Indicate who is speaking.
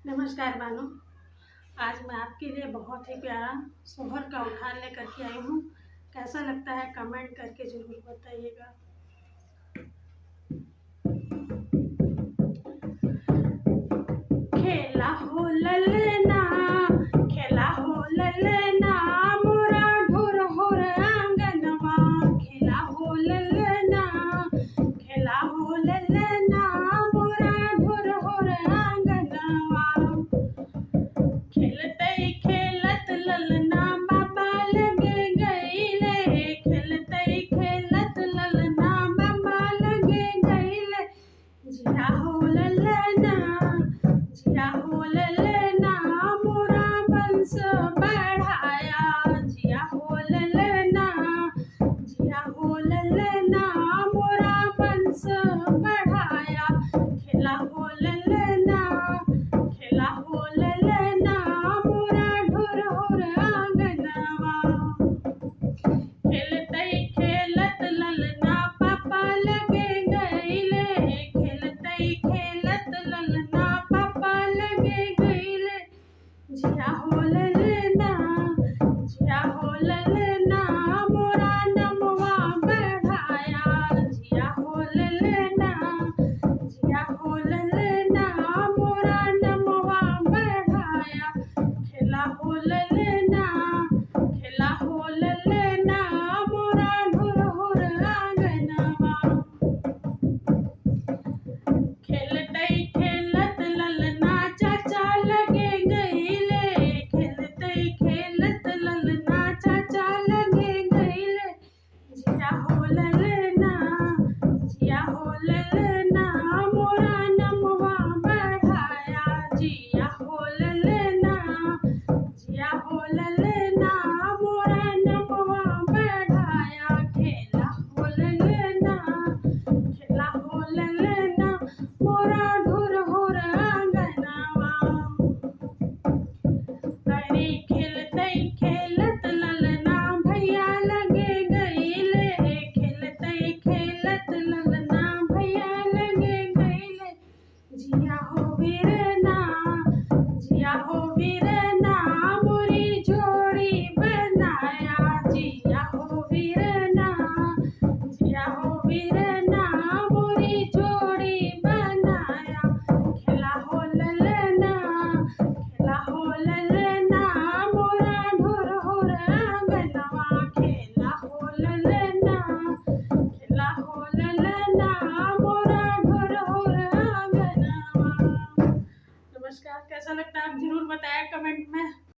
Speaker 1: नमस्कार बानो। आज मैं आपके लिए बहुत ही प्यारा सोहर का उठान लेकर के आई हूँ। कैसा लगता है कमेंट करके ज़रूर बताइएगा। खेला हो ललना, खेला हो ललना, मोरा ढोर होर आंगनवा। खेला हो ललना, खेला हो ललना, मोरा ढोर होर आंगनवा। खेलतई खेलत ललना बाबा लगे गईले। खेलतई खेलत ललना बाबा लगे गईले। जिया हो ललना, जिया हो ललना, मोरा वंश बढ़ाया। जिया हो ललना, जिया हो ललना, मोरा वंश बढ़ाया। खेला हो ललना, खेला हो ललना, मोरा ढोर होर आंगनवा। खेलतई खेलत ललना पापा लगे गईले। खेलतई खेलत ललना पापा लगे गईले। जिया हो ललना, जिया हो ललना, मोरा नमवा बढ़ाया। जिया हो ललना, जिया हो ललना, मोरा नमवा बढ़ाया। खेला हो ललना, खेला हो ललना, मोरा ढोर होर आंगनवा। खेलतई खेलत ललना चाचा लगे गईले। खेलतई खेलत ललना चाचा लगे गईले। जिया हो ललना, जिया हो ललना, मोरा नमवा बढ़ाया। जिया हो ललना, जिया हो ललना, मोरा नमवा बढ़ाया। खेला हो ललना, खेला हो ललना, मोरा ढोर होर आंगनवा। अरे खेलतई खेलत ललना भैया लगे गईले। खेलतई खेलत ललना भैया लगे गईले। जिया हो वीरना, जिया हो वीरना, मोरी जोड़ी बनाया। जिया हो वीरना, जिया हो वीरना, मोरी जोड़ी बनाया। खेला हो ललना, खेला हो ललना, मोरा ढोर होर आंगनवा। खेला हो ललना, खेला हो ललना, मोरा ढोर होर आंगनवा। नमस्कार, कैसा लगता है आप जरूर बताया कमेंट में।